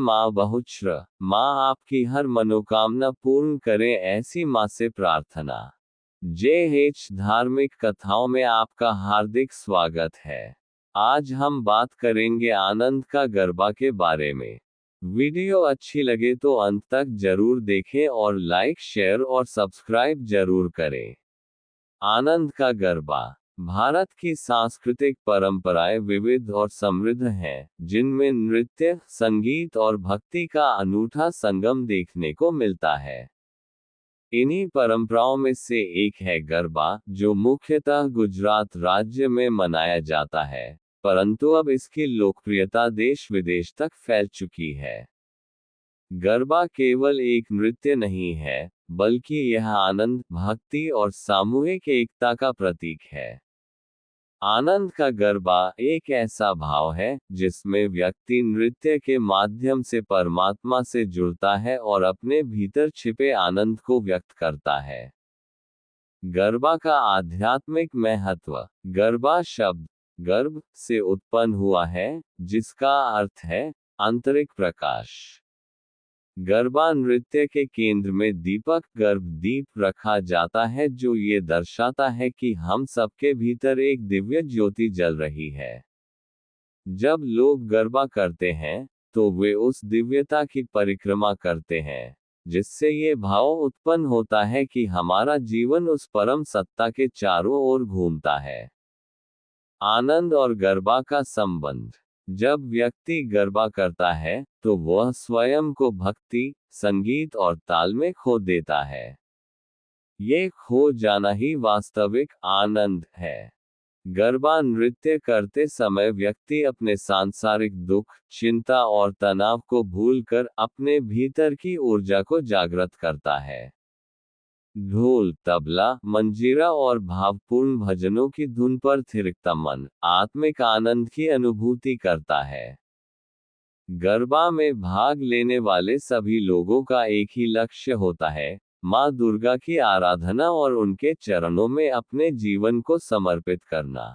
माँ बहुश्र, माँ आपकी हर मनोकामना पूर्ण करे, ऐसी माँ से प्रार्थना। JH धार्मिक कथाओं में आपका हार्दिक स्वागत है। आज हम बात करेंगे आनंद का गरबा के बारे में। वीडियो अच्छी लगे तो अंत तक जरूर देखें और लाइक, शेयर और सब्सक्राइब जरूर करें। आनंद का गरबा। भारत की सांस्कृतिक परंपराएं विविध और समृद्ध हैं, जिनमें नृत्य, संगीत और भक्ति का अनूठा संगम देखने को मिलता है। इन्हीं परंपराओं में से एक है गरबा, जो मुख्यतः गुजरात राज्य में मनाया जाता है, परंतु अब इसकी लोकप्रियता देश विदेश तक फैल चुकी है। गरबा केवल एक नृत्य नहीं है, बल्कि यह आनंद, भक्ति और सामूहिक एकता का प्रतीक है। आनंद का गरबा एक ऐसा भाव है, जिसमें व्यक्ति नृत्य के माध्यम से परमात्मा से जुड़ता है और अपने भीतर छिपे आनंद को व्यक्त करता है। गरबा का आध्यात्मिक महत्व। गरबा शब्द गर्भ से उत्पन्न हुआ है, जिसका अर्थ है आंतरिक प्रकाश। गरबा नृत्य के केंद्र में दीपक, गर्भ दीप रखा जाता है, जो ये दर्शाता है कि हम सबके भीतर एक दिव्य ज्योति जल रही है। जब लोग गरबा करते हैं, तो वे उस दिव्यता की परिक्रमा करते हैं, जिससे ये भाव उत्पन्न होता है कि हमारा जीवन उस परम सत्ता के चारों ओर घूमता है। आनंद और गरबा का संबंध। जब व्यक्ति गरबा करता है, तो वह स्वयं को भक्ति, संगीत और ताल में खो देता है। ये खो जाना ही वास्तविक आनंद है। गरबा नृत्य करते समय व्यक्ति अपने सांसारिक दुख, चिंता और तनाव को भूलकर अपने भीतर की ऊर्जा को जागृत करता है। ढोल, तबला, मंजीरा और भावपूर्ण भजनों की धुन पर थिरकता मन आत्मिक आनंद की अनुभूति करता है। गरबा में भाग लेने वाले सभी लोगों का एक ही लक्ष्य होता है, माँ दुर्गा की आराधना और उनके चरणों में अपने जीवन को समर्पित करना।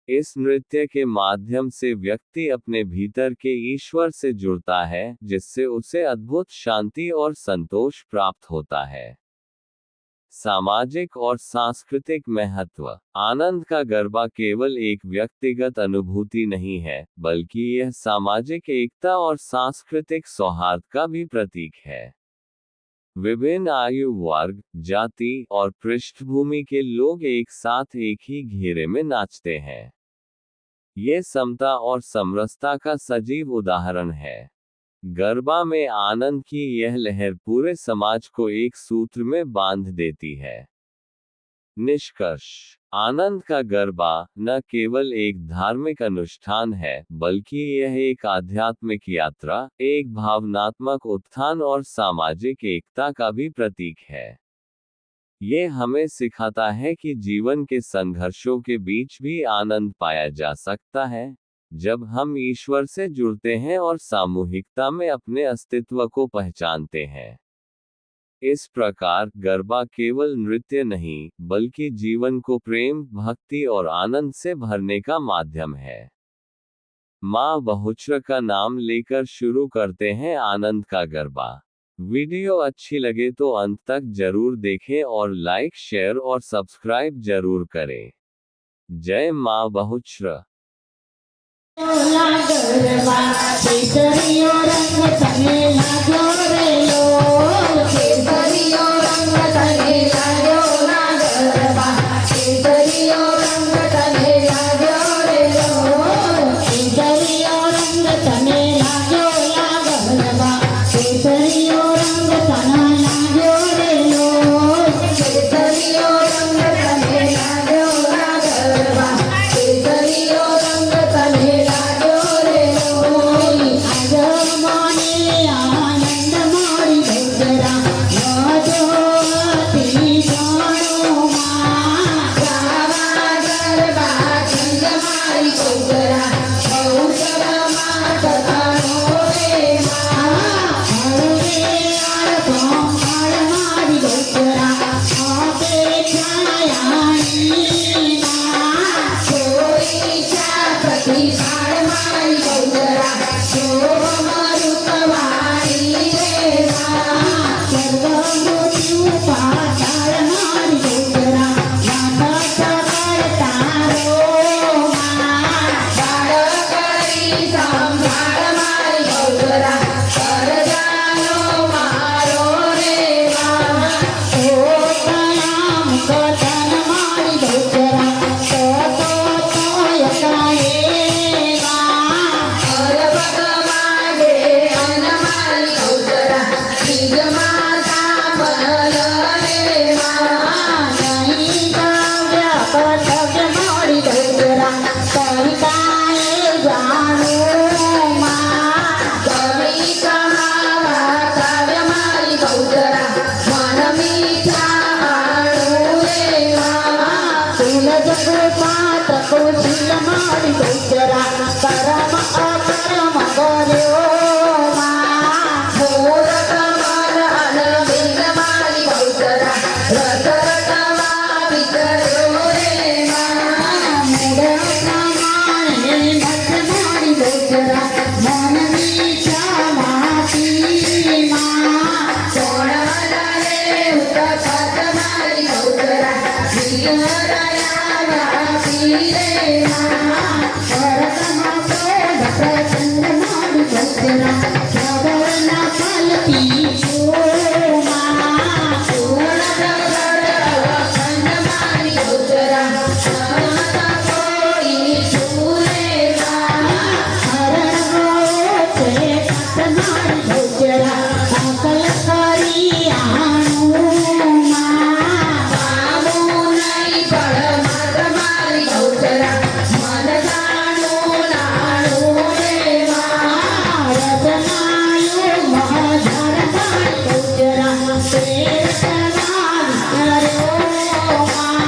इस नृत्य के माध्यम से व्यक्ति अपने भीतर के ईश्वर से जुड़ता है, जिससे उसे अद्भुत शांति और संतोष प्राप्त होता है। सामाजिक और सांस्कृतिक महत्व। आनंद का गरबा केवल एक व्यक्तिगत अनुभूति नहीं है, बल्कि यह सामाजिक एकता और सांस्कृतिक सौहार्द का भी प्रतीक है। विभिन्न आयु वर्ग, जाति और पृष्ठभूमि के लोग एक साथ एक ही घेरे में नाचते हैं। ये समता और समरसता का सजीव उदाहरण है। गरबा में आनंद की यह लहर पूरे समाज को एक सूत्र में बांध देती है। निष्कर्ष। आनंद का गरबा न केवल एक धार्मिक अनुष्ठान है, बल्कि यह एक आध्यात्मिक यात्रा, एक भावनात्मक उत्थान और सामाजिक एकता का भी प्रतीक है। ये हमें सिखाता है कि जीवन के संघर्षों के बीच भी आनंद पाया जा सकता है, जब हम ईश्वर से जुड़ते हैं और सामूहिकता में अपने अस्तित्व को पहचानते हैं। इस प्रकार गरबा केवल नृत्य नहीं, बल्कि जीवन को प्रेम, भक्ति और आनंद से भरने का माध्यम है। माँ बहुश्र का नाम लेकर शुरू करते हैं आनंद का गरबा। वीडियो अच्छी लगे तो अंत तक जरूर देखें और लाइक, शेयर और सब्सक्राइब जरूर करें। जय माँ बहुश्र। गरबा केसरियो रंग तने लागो रे लोल, केसरियो रंग तने लागो ना गरबा, केसरियो रंग तने लागो रे लोल, केसरियो रंग तने लागो ना गरबा, केसरियो रंग तना लागो रे लोल, केसरियो रंग तने लागो ना गरबा, केसरियो रंग तने મારી ગૌચરા કરમ અકરમ કર્યો માં મૂરત મન અનબિંદ મારી ગૌચરા રત રતમાં વિચર્યો રે માં મૂળના માણે મત મારી ગૌચરા મનની ચામાતી માં સોનાના રે ઉતપત મારી ગૌચરા વિહરયા વાપી રે માં ભરતમાં પ્રૌઢ પ્રચંડ મારી ગૌચરા શ્રવણના ફલતી છો માં પૂર્ણ પ્રગટ અખંડ મારી ગૌચરા સમતા કોઈ છૂરે માં હરણ ગયો છે તમારી ગૌચરા અકલ કરી આણું માં પામું નહીં પણ મત મારી ગૌચરા મન જાણું નાણું રે માં રતનાયો મહાધાર મારી ગૌચરા શેર કર્યો માં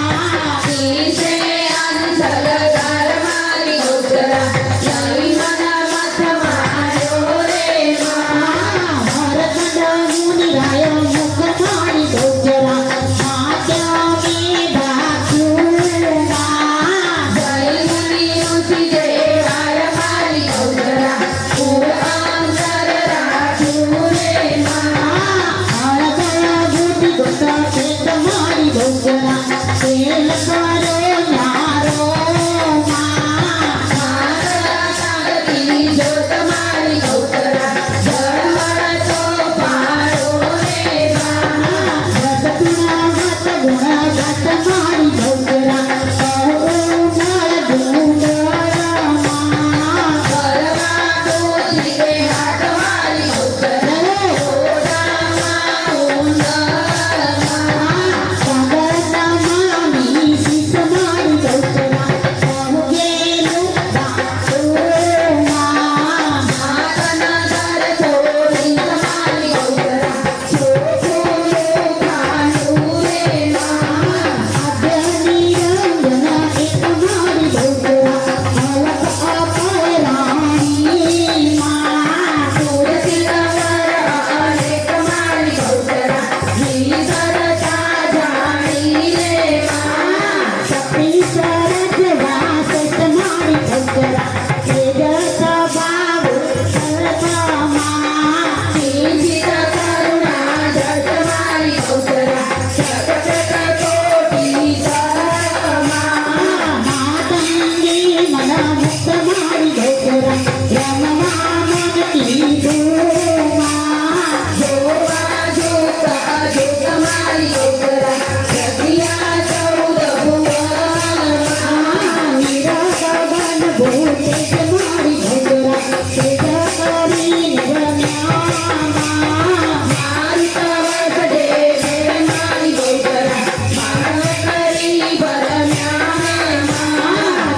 પીછે અંતરગાર મારી ગૌચરા લઈ મન મત માર્યો રે માં ભરતંડ મુનિરાય મુખ મારી ગૌચરા માત્યા મેધાખ્યું માં જય મુનિ ઋષિ દેવાય મારી ગૌચરા પૂર અંતર રાખ્યું રે માં હળદયા ભૂતિ ગોતા પેટ મારી ગૌચરા તેલ કરો ન્યારો માં મારા સાગતી જોત મારી ગૌચરા જળહળ તો પાડો રે માં રતના મત ગુણ ગત મારી ગૌચરા કહો ડુંગર માં કરવા તો જીવે હાથ મારી ગૌચરા ઓડામાં ઉંદરમાં સાગરના મામી શીશ મારી ગૌચરા કહો ગેલું બાપુમાં માતના દર છોડી મારી ગૌચરા છોડું ખાણું રે માં આદ્યની રંગના એક મારી ગૌચરા અલક અપરાણી માં તુલસી કમર અનેક મારી ગૌચરા શ્રીધરતા જાણી રે માં સપી સરજ વાસત મારી ગૌચરા તેજ સ્વભાવ સર્વમાં ચિંતિત કરુણા જટ મારી ગૌચરા સતત કોટી સરમાં માતંગી મના મુક્ત મારી ગૌચરા રમવા મનતી ધૂમાં જોવા જોતા જોત મારી ગૌચરા રતિયા ચૌદ ભુવનમાં નિરગન ભૂતેજ મારી ગૌચરા તેજ કરી રમ્યામાં મારી તવસ દેવે મારી ગૌચરા માનવ કરી ભરમ્યા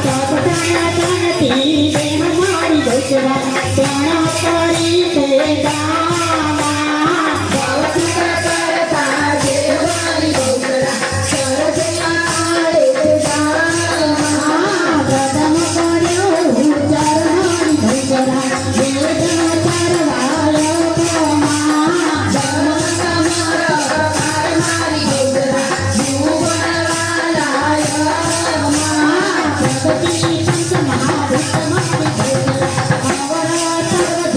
તપતનતી દેહ મારી ગૌચરા ત્રણ કરી ભેદામાં ભવસુત કરતા જે મારી ગૌચરા સરસમાં આડે જાનમાં પ્રથમ કર્યો ઉચ્ચાર મારી ગૌચરા વેદના ચારવાયો પ્રમાણ ધર્મ સમર મારી ગૌચરા ભુવનવાલાયમાં પ્રગતિ સંત મહાભૂત મારી ગૌચરા અવરા સર્વ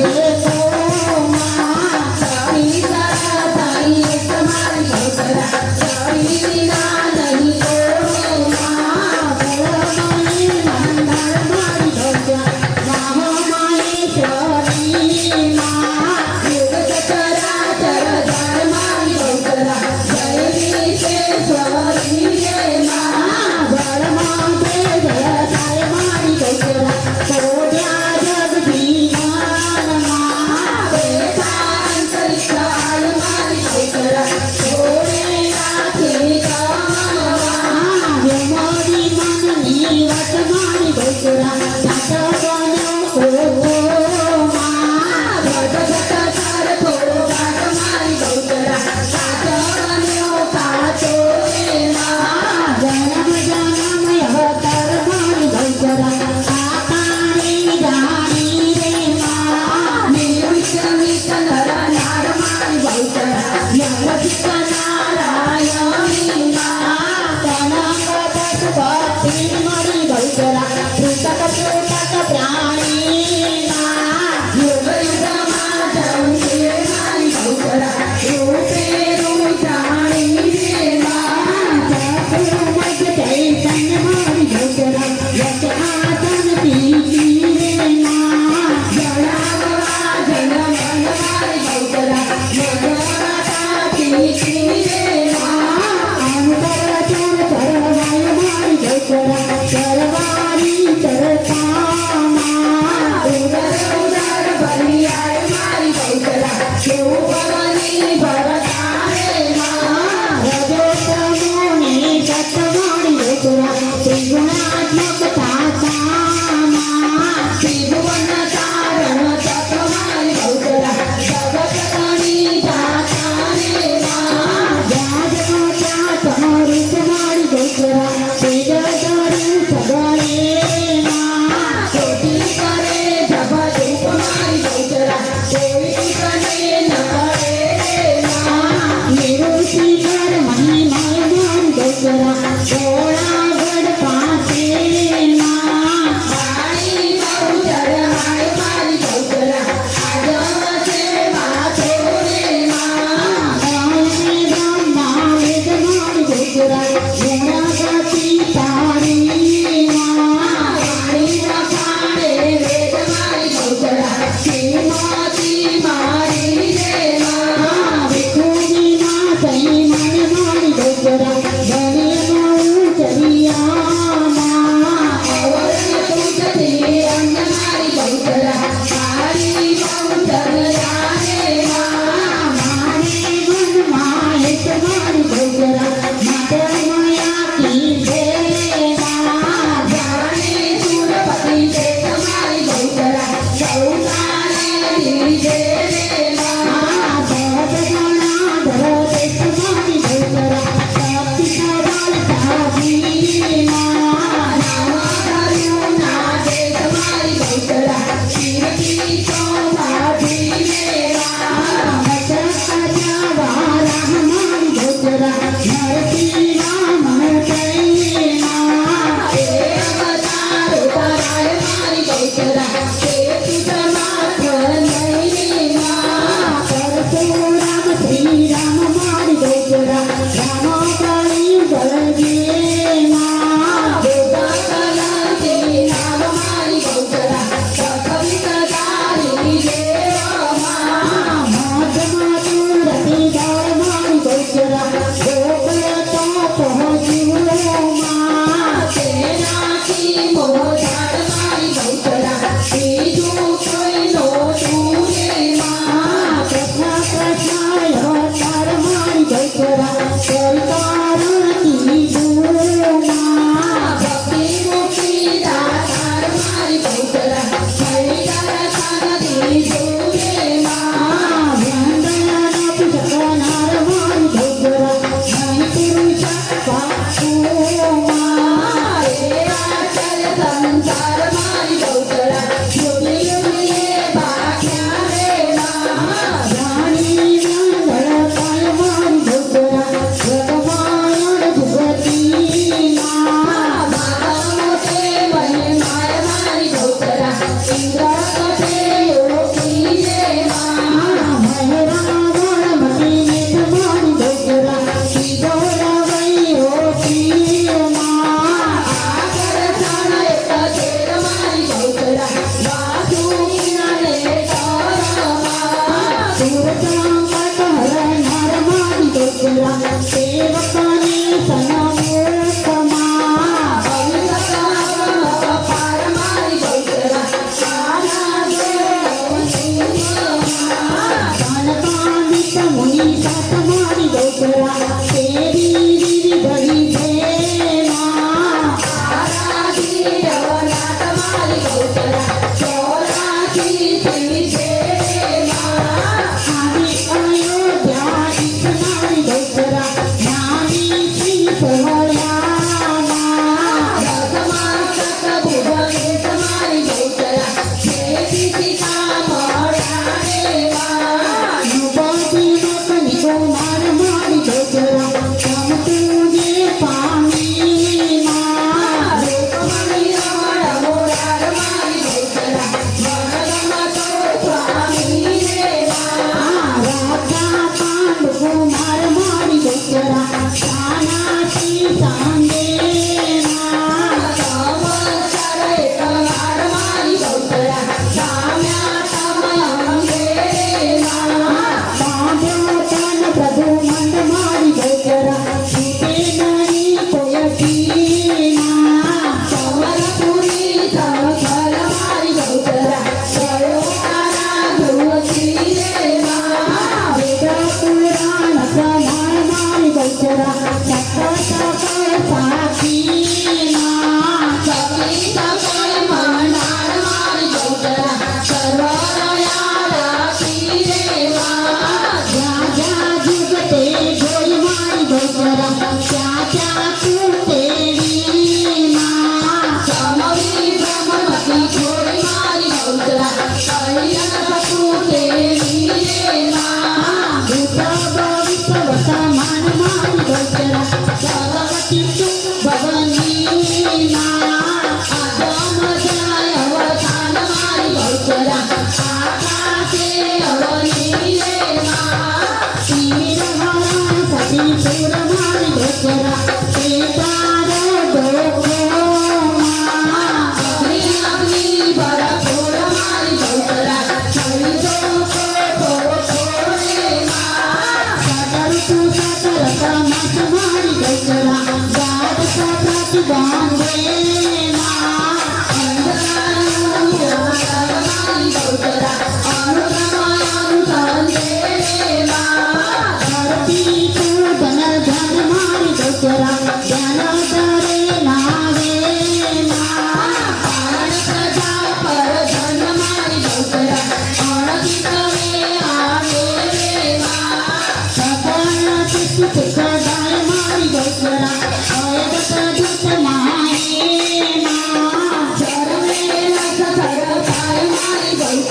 Thank you.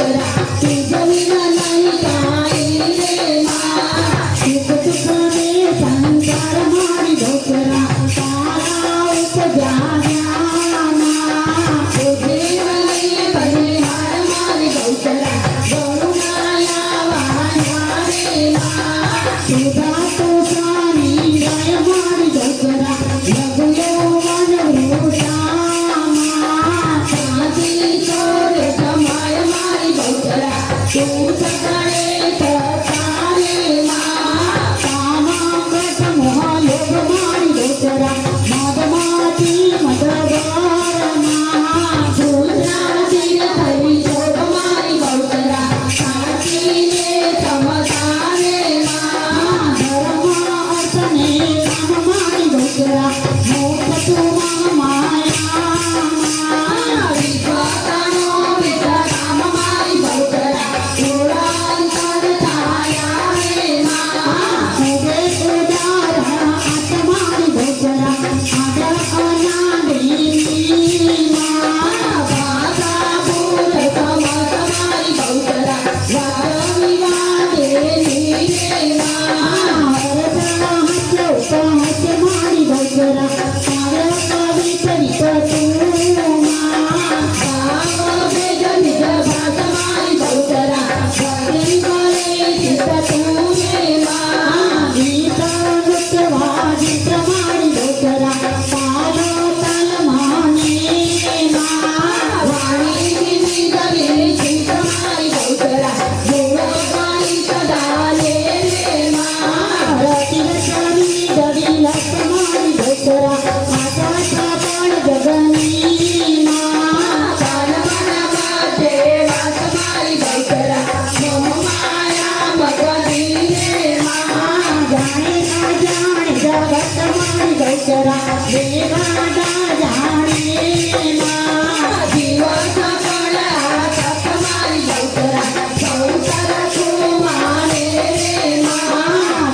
ગૌચરા તુજ વિના નહીં કાંઈ રે માં સુખ દુઃખ ને સંસાર મારી ગૌચરા તારા ઉપજા જ્ઞાના તુજે વળી પરિહાર મારી ગૌચરા ગૌમાયા વાયા રે માં સુધા તો સારી ગાય મારી ગૌચરા લગયો વન વૃષામાં સાજી ચોરે સમાય મારી ગૌચરા તું સગડે સતારે માં કામા કટ મોહ લોભ મારી ગૌચરા મદમાતી મદવારમાં સુંદરાજીર થઈ જોગ મારી ગૌચરા સાચીને સમતારે માં ધર્મ અર્થ ને કામ મારી ગૌચરા મોક્ષ તું માયા વિશ્વાસનો વિશ્રામ મારી ગૌચરા ઉડાંતર છાયા રે માં ઉદય ઉદાહરણ આત્મારી ગૌચરા આદર અનાદિમાં ભાષા ભૂત સમત મારી ગૌચરા વાદ વિવાદે નીરે માં ભાવ ભેદ નિજ ભાષ મારી ગૌચરા ભક્તિ કરે ચિત્ત તું રે માં વાણી વિધિ કરી ચિત્ત મારી ગૌચરા ગુણ પાણી સદા લે રે માં કાન મન માથે વાસ મારી ગૌચરા મોહ માયા મગની રે માં દિવસ પડ્યા તક મારી ગૌચરા સંસાર કુમારે રે માં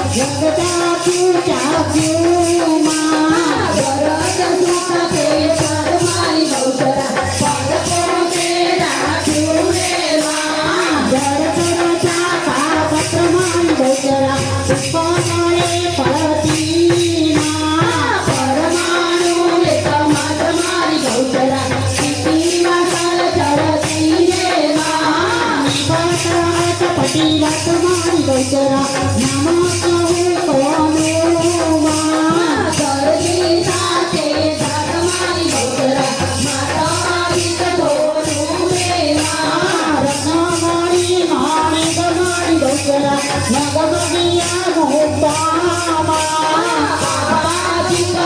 જગતા પૂજા પૂમા વરદ સુખ પેસર મારી ગૌચરા પદ પોતે રાખ્યું રે માં જર પર ચાપા પત્ર મારી ગૌચરા પુષ્પમળે ફળતીના પરમાણુ એકમત મારી ગૌચરા સ્થિતિમાં ચરતી રે માં પતિ વાત મારી ગૌચરા નમો કોમોમાં દરજી સાથે જાત મારી ગૌચરા માતા ગીત ધોરું રે માં રત્નમણી માણી ગમાણી ગૌચરા નગમગિયા મોહતામાં બાબાજી કહત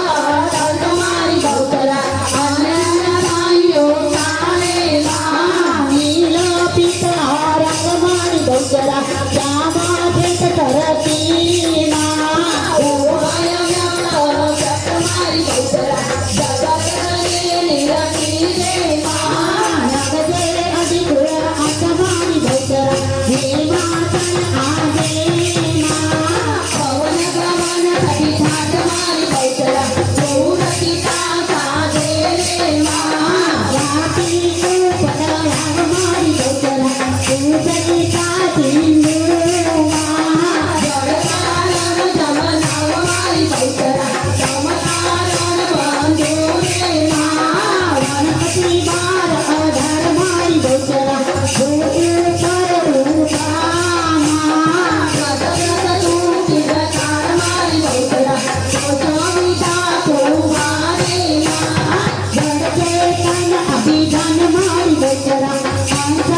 મારી ગૌચરા અનન્ય ભાઈઓ તારે માં નીલ પિતા રંગ મારી ગૌચરા શ્યામા ભેટ તરતીના ઓહય વ્યક્ત મારી ગૌચરા જગતને નિરખી રે માં નગજે અધિકુળ આત્માની ગૌચરા હે માતન આદેના પવન ગમન થકી ઠાઠ મારી ગૌચરા પ્રવૃત્તિ સાધે રે માં રાતી પદરાગ મારી ગૌચરા પૂજની સાધીનુમાં જળકારણ જમનાવ મારી ગૌચરા સમકારણ બંધુ રે માં ગણપતિ બાર અઢાર મારી ગૌચરા ગોકુળ પર રૂપામાં સતત તું ચિરકાર મારી ગૌચરા સોચો મીઠા કુમારે માં જડકે તન અભિધાન મારી ગૌચરા અંશ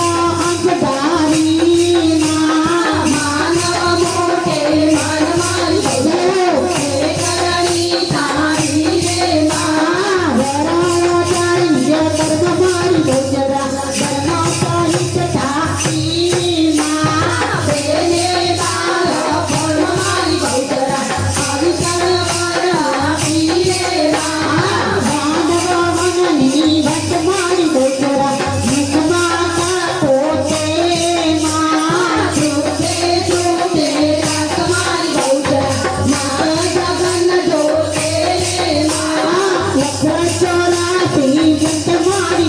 અંશધારીમાં માનવ મોટે માન મારી ગૌચરા કરણી તારી રે માં વરાચાર્ય કર્મ મારી ગૌચરા ધર્મ સહિત સાક્ષીમાં બેને બાર ફળ મારી ગૌચરા અવિચલ પર આપી રે માં માનવ મનની વટ મારી ગૌચરા મુખમાં પોતેમાં છૂટે છૂટે રાસ મારી ગૌચરા માર જગન જોતે રે માં લક્ષ ચોરાસી જંત મારી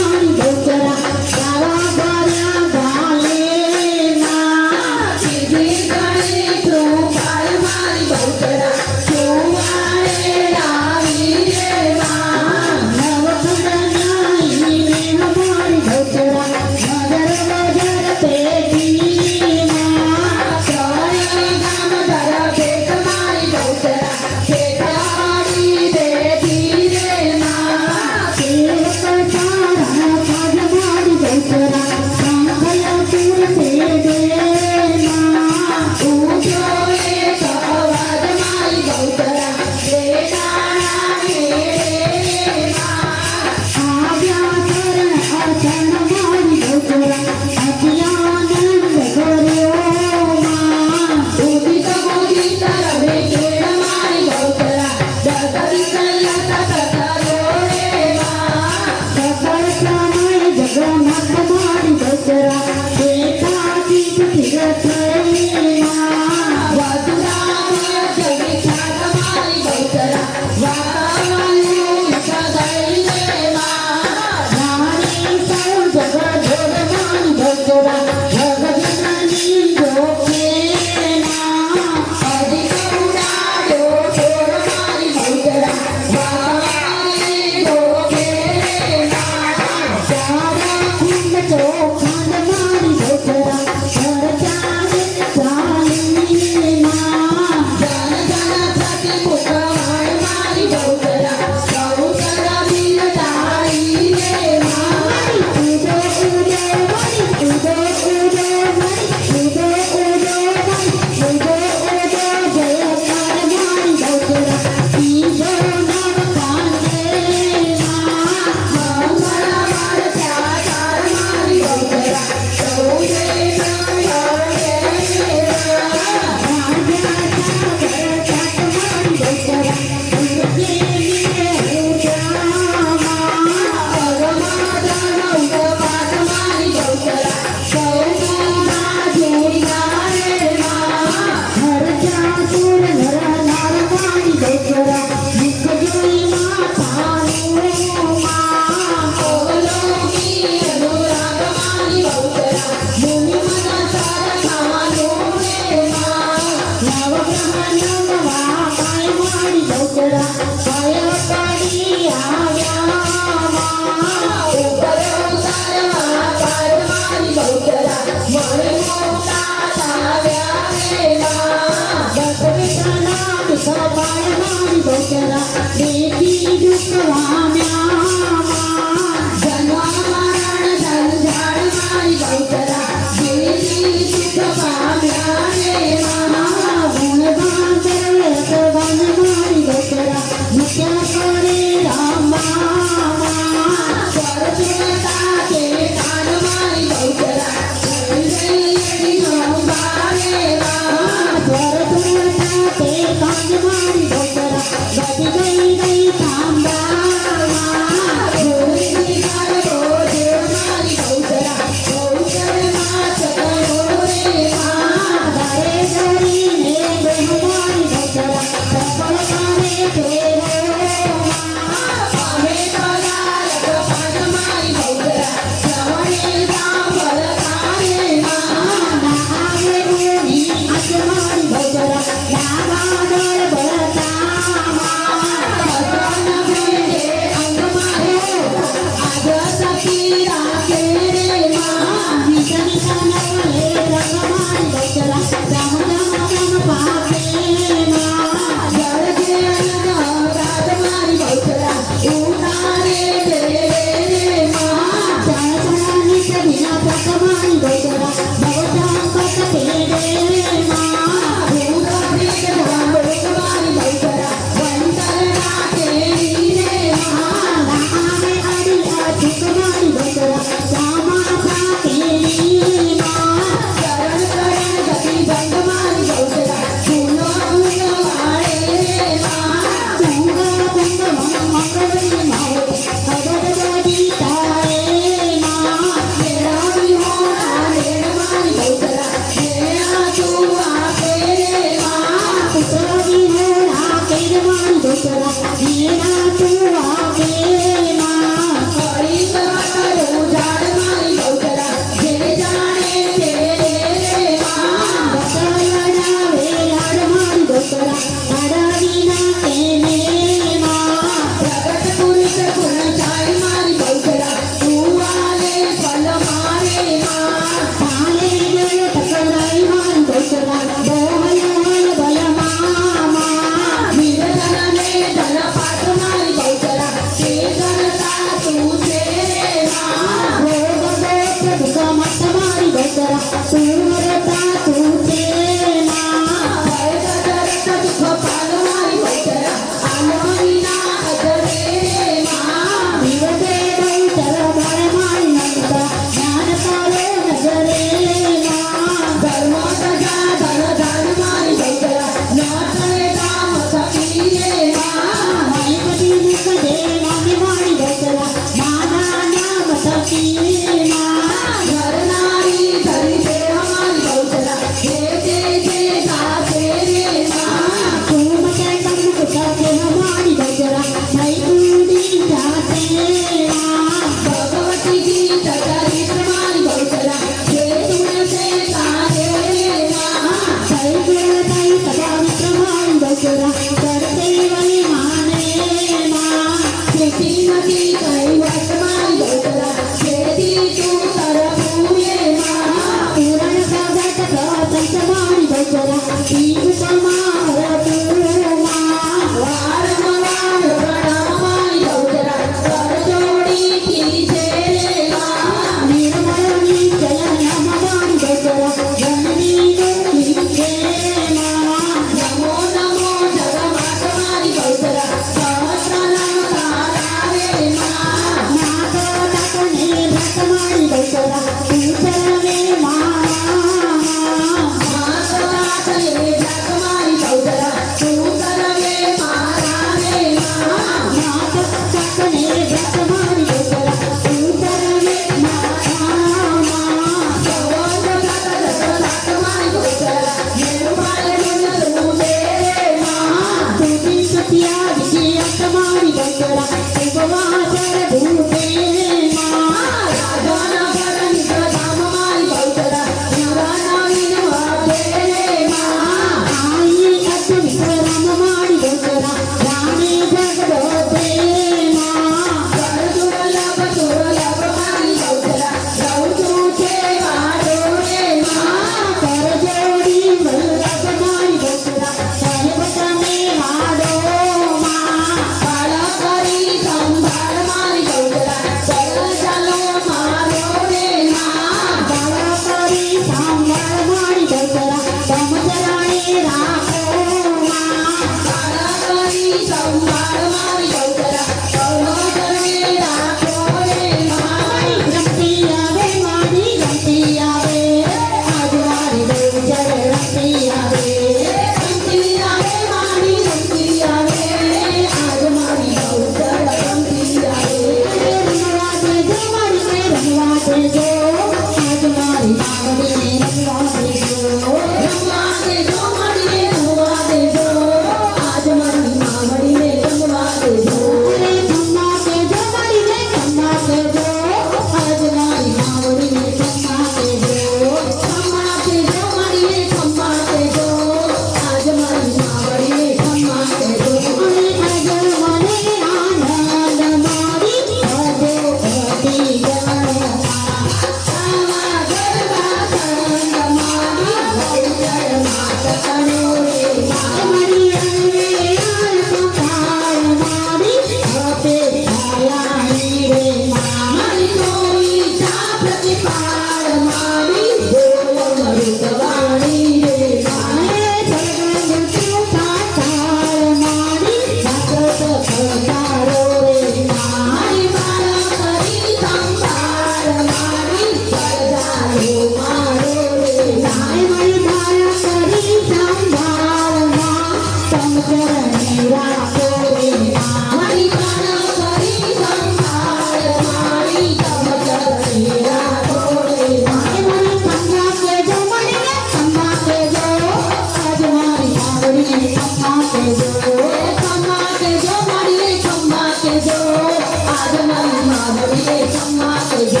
आज हमारी माँ बड़ी क्षमा कर दो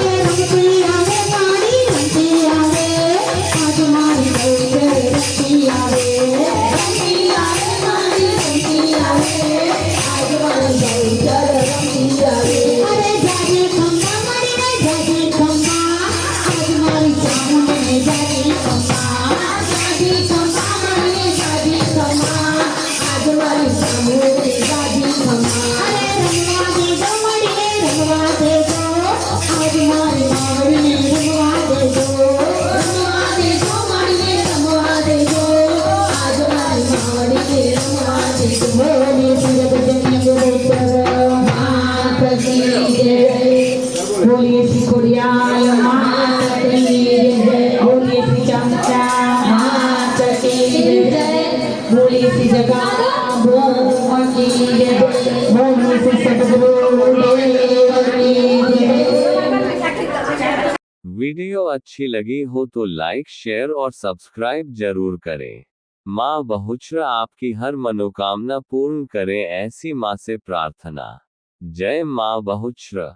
रंगती आवे मारी रंगती आवे आज हमारी गौर रंगती आवे रंगी आवे मारी रंगी आवे आज हमारी गौर रंगी आवे अरे जागे खम्बा मारी रे जागे खम्बा आज हमारी जामुन में जागे खम्बा शादी खम्बा मारी शादी खम्बा आज हमारी सामूरी शादी खम्बा अरे रंगवा दे दो मड़ी रे रंगवा दे दो आज हमारी मावड़ी ने रंगवा दे दो रंगवा दे दो मारी रंगवा दे दो आज हमारी मावड़ी के रंगवा दे दो बोली सूरत जन्म गोत्र मात की जय बोलिए श्री खोड़ियाल मात की जय बोलिए श्री चमचा मात की जय बोलिए श्री जगह भूम की जय बोलिए श्री सतगुरु देव की जय। वीडियो अच्छी लगी हो तो लाइक शेयर और सब्सक्राइब जरूर करें। माँ बहुचरा आपकी हर मनोकामना पूर्ण करे ऐसी माँ से प्रार्थना। जय माँ बहुचरा।